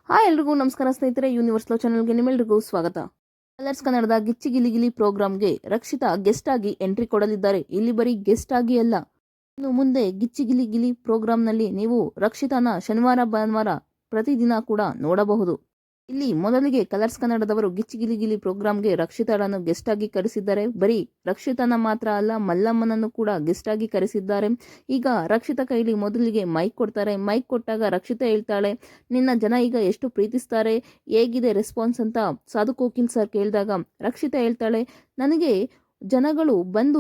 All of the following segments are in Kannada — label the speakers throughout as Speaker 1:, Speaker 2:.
Speaker 1: ಹಾಯ್ ಎಲ್ರಿಗೂ ನಮಸ್ಕಾರ ಸ್ನೇಹಿತರೆ, ಯೂನಿವರ್ಸ್ ಲೋ ಚಾನಲ್ಗೆ ನಿಮ್ಮೆಲ್ರಿಗೂ ಸ್ವಾಗತ. ಕಲರ್ಸ್ ಕನ್ನಡದ ಗಿಚ್ಚಿ ಗಿಲಿ ಗಿಲಿ ಪ್ರೋಗ್ರಾಮ್ಗೆ ರಕ್ಷಿತಾ ಗೆಸ್ಟ್ ಆಗಿ ಎಂಟ್ರಿ ಕೊಡಲಿದ್ದಾರೆ. ಇಲ್ಲಿ ಬರೀ ಗೆಸ್ಟ್ ಆಗಿ ಅಲ್ಲ, ಇನ್ನು ಮುಂದೆ ಗಿಚ್ಚಿ ಗಿಲಿ ಗಿಲಿ ಪ್ರೋಗ್ರಾಂನಲ್ಲಿ ನೀವು ರಕ್ಷಿತಾನ ಶನಿವಾರ ಭಾನುವಾರ ಪ್ರತಿದಿನ ಕೂಡ ನೋಡಬಹುದು. ಇಲ್ಲಿ ಮೊದಲಿಗೆ ಕಲರ್ಸ್ ಕನ್ನಡದವರು ಗಿಚ್ಚಿ ಗಿಲಿ ಗಿಲಿ ಪ್ರೋಗ್ರಾಮ್ಗೆ ರಕ್ಷಿತಾಳನ್ನು ಗೆಸ್ಟ್ ಆಗಿ ಕರೆಸಿದ್ದಾರೆ. ಬರೀ ರಕ್ಷಿತಾನ ಮಾತ್ರ ಅಲ್ಲ, ಮಲ್ಲಮ್ಮನನ್ನು ಕೂಡ ಗೆಸ್ಟ್ ಆಗಿ ಕರೆಸಿದ್ದಾರೆ. ಈಗ ರಕ್ಷಿತಾ ಕೈಲಿ ಮೊದಲಿಗೆ ಮೈಕ್ ಕೊಡ್ತಾರೆ. ಮೈಕ್ ಕೊಟ್ಟಾಗ ರಕ್ಷಿತಾ ಹೇಳ್ತಾಳೆ, ನಿನ್ನ ಜನ ಈಗ ಎಷ್ಟು ಪ್ರೀತಿಸ್ತಾರೆ, ಹೇಗಿದೆ ರೆಸ್ಪಾನ್ಸ್ ಅಂತ ಸಾಧು ಕೋಕಿಲ್ ಸರ್ ಕೇಳಿದಾಗ ರಕ್ಷಿತಾ ಹೇಳ್ತಾಳೆ, ನನಗೆ ಜನಗಳು ಬಂದು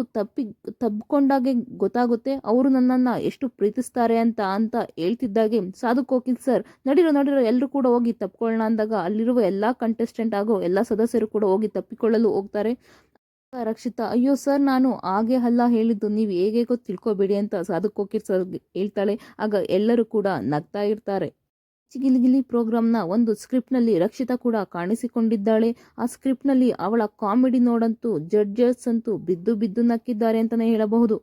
Speaker 1: ತಬ್ಕೊಂಡಾಗೆ ಗೊತ್ತಾಗುತ್ತೆ ಅವರು ನನ್ನನ್ನು ಎಷ್ಟು ಪ್ರೀತಿಸ್ತಾರೆ ಅಂತ ಅಂತ ಹೇಳ್ತಿದ್ದಾಗೆ ಸಾಧು ಕೋಕಿಲ್ ಸರ್ ನಡಿರೋ ಎಲ್ಲರೂ ಕೂಡ ಹೋಗಿ ತಪ್ಕೊಳ್ಳೋಣ ಅಂದಾಗ ಅಲ್ಲಿರುವ ಎಲ್ಲ ಕಂಟೆಸ್ಟೆಂಟ್ ಹಾಗೂ ಎಲ್ಲ ಸದಸ್ಯರು ಕೂಡ ಹೋಗಿ ತಪ್ಪಿಕೊಳ್ಳಲು ಹೋಗ್ತಾರೆ. ರಕ್ಷಿತಾ, ಅಯ್ಯೋ ಸರ್, ನಾನು ಹಾಗೆ ಅಲ್ಲ ಹೇಳಿದ್ದು, ನೀವು ಹೇಗೇಗೋ ತಿಳ್ಕೊಬೇಡಿ ಅಂತ ಸಾಧು ಕೋಕಿಲ್ ಸರ್ ಹೇಳ್ತಾಳೆ. ಆಗ ಎಲ್ಲರೂ ಕೂಡ ನಗ್ತಾ ಇರ್ತಾರೆ. ಚಿಗಿಲಿಗಿಲಿ ಪ್ರೋಗ್ರಾಮ್ನ ಒಂದು ಸ್ಕ್ರಿಪ್ಟ್ನಲ್ಲಿ ರಕ್ಷಿತಾ ಕೂಡ ಕಾಣಿಸಿಕೊಂಡಿದ್ದಾಳೆ. ಆ ಸ್ಕ್ರಿಪ್ಟ್ನಲ್ಲಿ ಅವಳ ಕಾಮಿಡಿ ನೋಡಂತೂ ಜಡ್ಜಸ್ ಅಂತೂ ಬಿದ್ದು ಬಿದ್ದು ನಕ್ಕಿದ್ದಾರೆ ಅಂತಲೇ ಹೇಳಬಹುದು.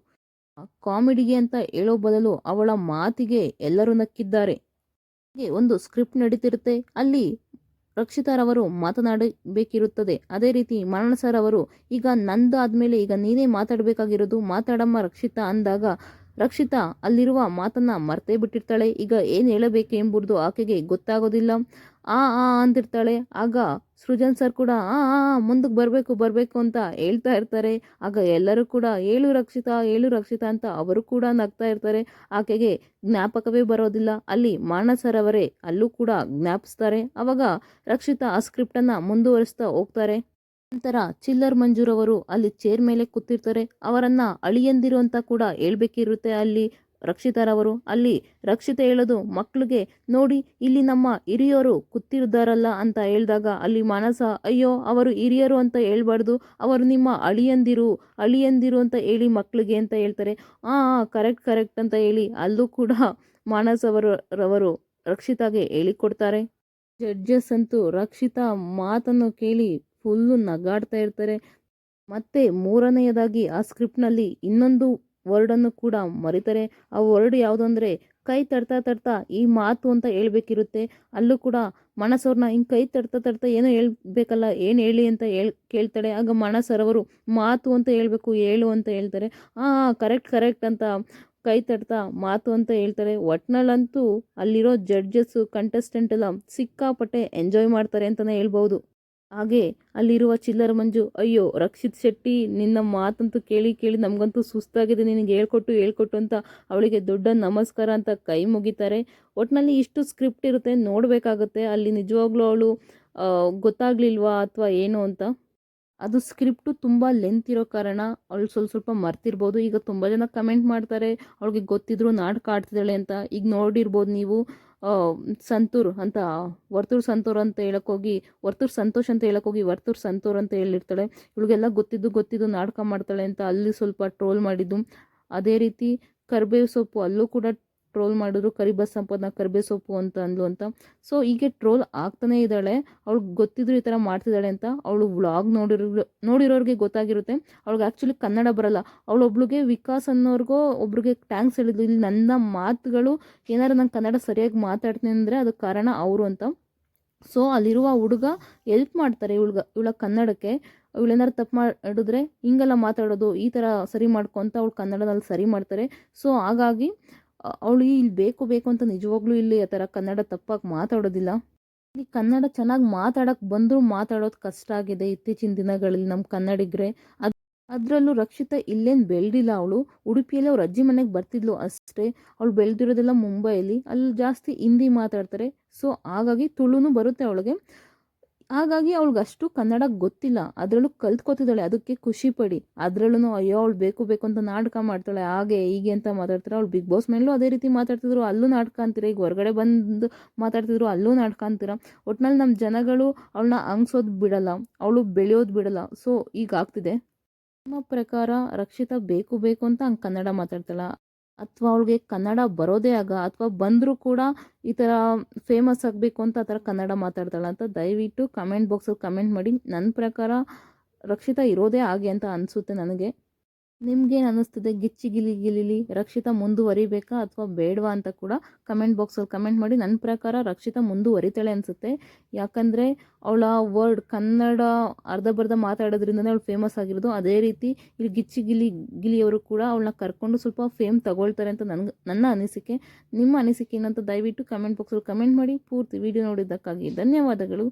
Speaker 1: ಕಾಮಿಡಿಗೆ ಅಂತ ಹೇಳೋ ಬದಲು ಅವಳ ಮಾತಿಗೆ ಎಲ್ಲರೂ ನಕ್ಕಿದ್ದಾರೆ. ಒಂದು ಸ್ಕ್ರಿಪ್ಟ್ ನಡೀತಿರುತ್ತೆ, ಅಲ್ಲಿ ರಕ್ಷಿತಾರವರು ಮಾತನಾಡಬೇಕಿರುತ್ತದೆ. ಅದೇ ರೀತಿ ಮರಣ ಸರ್ ಅವರು, ಈಗ ನಂದು ಆದಮೇಲೆ ಈಗ ನೀನೇ ಮಾತಾಡಬೇಕಾಗಿರೋದು, ಮಾತಾಡಮ್ಮ ರಕ್ಷಿತಾ ಅಂದಾಗ ರಕ್ಷಿತಾ ಅಲ್ಲಿರುವ ಮಾತನ್ನ ಮರ್ತೇ ಬಿಟ್ಟಿರ್ತಾಳೆ. ಈಗ ಏನು ಹೇಳಬೇಕು ಎಂಬುದು ಆಕೆಗೆ ಗೊತ್ತಾಗೋದಿಲ್ಲ. ಆ ಅಂತಿರ್ತಾಳೆ. ಆಗ ಸೃಜನ್ ಸರ್ ಕೂಡ ಮುಂದಕ್ಕೆ ಬರಬೇಕು ಅಂತ ಹೇಳ್ತಾ ಇರ್ತಾರೆ. ಆಗ ಎಲ್ಲರೂ ಕೂಡ ಹೇಳು ರಕ್ಷಿತಾ ಅಂತ ಅವರು ಕೂಡ ನಗ್ತಾ ಇರ್ತಾರೆ. ಆಕೆಗೆ ಜ್ಞಾಪಕವೇ ಬರೋದಿಲ್ಲ. ಅಲ್ಲಿ ಮಾನಸ್ ಸರ್ ಅವರೇ ಅಲ್ಲೂ ಕೂಡ ಜ್ಞಾಪಿಸ್ತಾರೆ. ಅವಾಗ ರಕ್ಷಿತಾ ಆ ಸ್ಕ್ರಿಪ್ಟನ್ನು ಮುಂದುವರಿಸ್ತಾ ಹೋಗ್ತಾರೆ. ನಂತರ ಚಿಲ್ಲರ್ ಮಂಜೂರವರು ಅಲ್ಲಿ ಚೇರ್ ಮೇಲೆ ಕೂತಿರ್ತಾರೆ. ಅವರನ್ನ ಅಳಿಯಂದಿರು ಅಂತ ಕೂಡ ಹೇಳ್ಬೇಕಿರುತ್ತೆ ಅಲ್ಲಿ ರಕ್ಷಿತಾರವರು. ಅಲ್ಲಿ ರಕ್ಷಿತ ಹೇಳೋದು ಮಕ್ಕಳಿಗೆ, ನೋಡಿ ಇಲ್ಲಿ ನಮ್ಮ ಹಿರಿಯರು ಕೂತಿರ್ದಾರಲ್ಲ ಅಂತ ಹೇಳಿದಾಗ ಅಲ್ಲಿ ಮಾನಸ, ಅಯ್ಯೋ ಅವರು ಹಿರಿಯರು ಅಂತ ಹೇಳ್ಬಾರ್ದು, ಅವರು ನಿಮ್ಮ ಅಳಿಯಂದಿರು ಅಂತ ಹೇಳಿ ಮಕ್ಕಳಿಗೆ ಅಂತ ಹೇಳ್ತಾರೆ. ಕರೆಕ್ಟ್ ಅಂತ ಹೇಳಿ ಅಲ್ಲೂ ಕೂಡ ಮಾನಸ್ ರವರು ರಕ್ಷಿತಾಗೆ ಹೇಳಿಕೊಡ್ತಾರೆ. ಜಡ್ಜಸ್ ಅಂತೂ ರಕ್ಷಿತಾ ಮಾತನ್ನು ಕೇಳಿ ಫುಲ್ಲು ನಗಾಡ್ತಾ ಇರ್ತಾರೆ. ಮತ್ತೆ ಮೂರನೆಯದಾಗಿ ಆ ಸ್ಕ್ರಿಪ್ಟ್ನಲ್ಲಿ ಇನ್ನೊಂದು ವರ್ಡನ್ನು ಕೂಡ ಮರಿತಾರೆ. ಆ ವರ್ಡ್ ಯಾವುದಂದ್ರೆ ಕೈ ತಡ್ತಾ ಈ ಮಾತು ಅಂತ ಹೇಳ್ಬೇಕಿರುತ್ತೆ. ಅಲ್ಲೂ ಕೂಡ ಮನಸ್ಸವ್ರನ್ನ ಹಿಂಗೆ ಕೈ ತಡ್ತಾ ಏನೋ ಹೇಳ್ಬೇಕಲ್ಲ, ಏನು ಹೇಳಿ ಅಂತ ಕೇಳ್ತಾಳೆ. ಆಗ ಮನಸ್ಸರವರು ಮಾತು ಅಂತ ಹೇಳ್ಬೇಕು, ಹೇಳು ಅಂತ ಹೇಳ್ತಾರೆ. ಕರೆಕ್ಟ್ ಅಂತ ಕೈ ತಡ್ತಾ ಮಾತು ಅಂತ ಹೇಳ್ತಾರೆ. ಒಟ್ನಲ್ಲಂತೂ ಅಲ್ಲಿರೋ ಜಡ್ಜಸ್ಸು ಕಂಟೆಸ್ಟೆಂಟ್ ಎಲ್ಲ ಸಿಕ್ಕಾಪಟ್ಟೆ ಎಂಜಾಯ್ ಮಾಡ್ತಾರೆ ಅಂತಲೇ ಹೇಳ್ಬೋದು. ಹಾಗೆ ಅಲ್ಲಿರುವ ಚಿಲ್ಲರ ಮಂಜು, ಅಯ್ಯೋ ರಕ್ಷಿತ್ ಶೆಟ್ಟಿ, ನಿನ್ನ ಮಾತಂತೂ ಕೇಳಿ ನಮಗಂತೂ ಸುಸ್ತಾಗಿದೆ, ನಿನಗೆ ಹೇಳ್ಕೊಟ್ಟು ಅಂತ ಅವಳಿಗೆ ದೊಡ್ಡ ನಮಸ್ಕಾರ ಅಂತ ಕೈ ಮುಗಿತಾರೆ. ಒಟ್ಟಿನಲ್ಲಿ ಇಷ್ಟು ಸ್ಕ್ರಿಪ್ಟ್ ಇರುತ್ತೆ, ನೋಡಬೇಕಾಗುತ್ತೆ. ಅಲ್ಲಿ ನಿಜವಾಗ್ಲೂ ಅವಳು ಗೊತ್ತಾಗ್ಲಿಲ್ವಾ ಅಥವಾ ಏನು ಅಂತ. ಅದು ಸ್ಕ್ರಿಪ್ಟು ತುಂಬ ಲೆಂತ್ ಇರೋ ಕಾರಣ ಅವಳು ಸ್ವಲ್ಪ ಮರ್ತಿರ್ಬೋದು. ಈಗ ತುಂಬ ಜನ ಕಮೆಂಟ್ ಮಾಡ್ತಾರೆ ಅವಳಿಗೆ ಗೊತ್ತಿದ್ರು ನಾಟಕ ಆಡ್ತಿದ್ದಾಳೆ ಅಂತ. ಈಗ ನೋಡಿರ್ಬೋದು ನೀವು, ಸಂತೂರ್ ಅಂತ ವರ್ತೂರ್ ಸಂತೂರ್ ಅಂತ ಹೇಳೋಕ್ಕೋಗಿ ವರ್ತೂರ್ ಸಂತೋಷ್ ಅಂತ ಹೇಳೋಕ್ಕೋಗಿ ವರ್ತೂರ್ ಸಂತೂರ್ ಅಂತ ಹೇಳಿರ್ತಾಳೆ. ಇವಳಿಗೆಲ್ಲ ಗೊತ್ತಿದ್ದು ನಾಟಕ ಮಾಡ್ತಾಳೆ ಅಂತ ಅಲ್ಲಿ ಸ್ವಲ್ಪ ಟ್ರೋಲ್ ಮಾಡಿದ್ದು. ಅದೇ ರೀತಿ ಕರಿಬೇವು ಸೊಪ್ಪು, ಅಲ್ಲೂ ಕೂಡ ಟ್ರೋಲ್ ಮಾಡಿದ್ರು, ಕರಿಬಸ್ ಸಂಪದನ ಕರಿಬೇವು ಸೊಪ್ಪು ಅಂತ ಅಂದ್ಲು ಅಂತ. ಸೊ ಹೀಗೆ ಟ್ರೋಲ್ ಆಗ್ತಾನೇ ಇದ್ದಾಳೆ. ಅವಳಿಗೆ ಗೊತ್ತಿದ್ರು ಈ ಥರ ಮಾಡ್ತಿದ್ದಾಳೆ ಅಂತ. ಅವಳು ವ್ಲಾಗ್ ನೋಡಿರೋರಿಗೆ ಗೊತ್ತಾಗಿರುತ್ತೆ. ಅವಳಿಗೆ ಆ್ಯಕ್ಚುಲಿ ಕನ್ನಡ ಬರಲ್ಲ. ಅವಳೊಬ್ಳಿಗೆ ವಿಕಾಸ್ ಅನ್ನೋರ್ಗೋ ಒಬ್ರಿಗೆ ಟ್ಯಾಂಕ್ಸ್ ಹೇಳಿದ್ಲು, ಇಲ್ಲಿ ನನ್ನ ಮಾತುಗಳು ಏನಾರು ನಾನು ಕನ್ನಡ ಸರಿಯಾಗಿ ಮಾತಾಡ್ತೀನಿ ಅಂದರೆ ಅದಕ್ಕೆ ಕಾರಣ ಅವರು ಅಂತ. ಸೊ ಅಲ್ಲಿರುವ ಹುಡುಗ ಎಲ್ಪ್ ಮಾಡ್ತಾರೆ ಇವಳ ಕನ್ನಡಕ್ಕೆ. ಇವಳೇನಾರು ತಪ್ಪು ಮಾಡಿದ್ರೆ ಹಿಂಗೆಲ್ಲ ಮಾತಾಡೋದು, ಈ ಥರ ಸರಿ ಮಾಡ್ಕೊ ಅಂತ ಅವಳು ಕನ್ನಡದಲ್ಲಿ ಸರಿ ಮಾಡ್ತಾರೆ. ಸೊ ಹಾಗಾಗಿ ಅವಳು ಇಲ್ಲಿ ಬೇಕು ಅಂತ ನಿಜವಾಗ್ಲೂ ಇಲ್ಲಿ ಆ ಥರ ಕನ್ನಡ ತಪ್ಪಾಗಿ ಮಾತಾಡೋದಿಲ್ಲ. ಇಲ್ಲಿ ಕನ್ನಡ ಚೆನ್ನಾಗಿ ಮಾತಾಡೋಕ್ಕೆ ಬಂದರೂ ಮಾತಾಡೋದು ಕಷ್ಟ ಆಗಿದೆ ಇತ್ತೀಚಿನ ದಿನಗಳಲ್ಲಿ ನಮ್ಮ ಕನ್ನಡಿಗರೇ. ಅದರಲ್ಲೂ ರಕ್ಷಿತಾ ಇಲ್ಲೇನು ಬೆಳೆದಿಲ್ಲ. ಅವಳು ಉಡುಪಿಯಲ್ಲಿ ಅವ್ರ ಅಜ್ಜಿ ಮನೆಗೆ ಬರ್ತಿದ್ಲು ಅಷ್ಟೇ. ಅವಳು ಬೆಳೆದಿರೋದೆಲ್ಲ ಮುಂಬೈಯಲ್ಲಿ, ಅಲ್ಲಿ ಜಾಸ್ತಿ ಹಿಂದಿ ಮಾತಾಡ್ತಾರೆ. ಸೊ ಹಾಗಾಗಿ ತುಳುನೂ ಬರುತ್ತೆ ಅವಳಿಗೆ. ಹಾಗಾಗಿ ಅವಳಿಗೆ ಅಷ್ಟು ಕನ್ನಡ ಗೊತ್ತಿಲ್ಲ. ಅದರಲ್ಲೂ ಕಲ್ತ್ಕೊತಿದ್ದಾಳೆ, ಅದಕ್ಕೆ ಖುಷಿ ಪಡಿ. ಅದರಲ್ಲೂ ಅಯ್ಯೋ ಅವಳು ಬೇಕು ಅಂತ ನಾಟಕ ಮಾಡ್ತಾಳೆ, ಹಾಗೆ ಹೀಗೆ ಅಂತ ಮಾತಾಡ್ತಾರೆ. ಅವಳು ಬಿಗ್ ಬಾಸ್ ಮೇಲೂ ಅದೇ ರೀತಿ ಮಾತಾಡ್ತಿದ್ರು, ಅಲ್ಲೂ ನಾಟಕ ಅಂತೀರ. ಈಗ ಹೊರಗಡೆ ಬಂದು ಮಾತಾಡ್ತಿದ್ರು, ಅಲ್ಲೂ ನಾಟಕ ಅಂತೀರ. ಒಟ್ನಲ್ಲಿ ನಮ್ಮ ಜನಗಳು ಅವಳನ್ನ ಹಂಗ್ಸೋದು ಬಿಡಲ್ಲ, ಅವಳು ಬೆಳೆಯೋದು ಬಿಡಲ್ಲ. ಸೊ ಈಗ ಆಗ್ತಿದೆ. ನಿಮ್ಮ ಪ್ರಕಾರ ರಕ್ಷಿತಾ ಬೇಕು ಅಂತ ಹಂಗೆ ಕನ್ನಡ ಮಾತಾಡ್ತಾಳ, ಅಥವಾ ಅವಳಿಗೆ ಕನ್ನಡ ಬರೋದೇ ಅಥವಾ ಬಂದರೂ ಕೂಡ ಈ ಥರ ಫೇಮಸ್ ಆಗಬೇಕು ಅಂತ ಆ ಥರ ಕನ್ನಡ ಮಾತಾಡ್ತಾಳೆ ಅಂತ ದಯವಿಟ್ಟು ಕಮೆಂಟ್ ಬಾಕ್ಸಲ್ಲಿ ಕಮೆಂಟ್ ಮಾಡಿ. ನನ್ನ ಪ್ರಕಾರ ರಕ್ಷಿತಾ ಇರೋದೇ ಹಾಗೆ ಅಂತ ಅನಿಸುತ್ತೆ ನನಗೆ. ನಿಮ್ಗೇನು ಅನ್ನಿಸ್ತಿದೆ? ಗಿಚ್ಚಿ ಗಿಲಿ ಗಿಲಿಲಿ ರಕ್ಷಿತಾ ಮುಂದುವರಿಬೇಕಾ ಅಥವಾ ಬೇಡವಾ ಅಂತ ಕೂಡ ಕಮೆಂಟ್ ಬಾಕ್ಸಲ್ಲಿ ಕಮೆಂಟ್ ಮಾಡಿ. ನನ್ನ ಪ್ರಕಾರ ರಕ್ಷಿತಾ ಮುಂದುವರಿತಾಳೆ ಅನಿಸುತ್ತೆ. ಯಾಕಂದರೆ ಅವಳ ವರ್ಡ್ ಕನ್ನಡ ಅರ್ಧಬರ್ಧ ಮಾತಾಡೋದ್ರಿಂದನೇ ಅವಳು ಫೇಮಸ್ ಆಗಿರೋದು. ಅದೇ ರೀತಿ ಇಲ್ಲಿ ಗಿಚ್ಚಿ ಗಿಲಿಯವರು ಕೂಡ ಅವಳನ್ನ ಕರ್ಕೊಂಡು ಸ್ವಲ್ಪ ಫೇಮ್ ತಗೊಳ್ತಾರೆ ಅಂತ ನನ್ನ ಅನಿಸಿಕೆ. ನಿಮ್ಮ ಅನಿಸಿಕೆ ಏನಂತ ದಯವಿಟ್ಟು ಕಮೆಂಟ್ ಬಾಕ್ಸಲ್ಲಿ ಕಮೆಂಟ್ ಮಾಡಿ. ಪೂರ್ತಿ ವಿಡಿಯೋ ನೋಡಿದ್ದಕ್ಕಾಗಿ ಧನ್ಯವಾದಗಳು.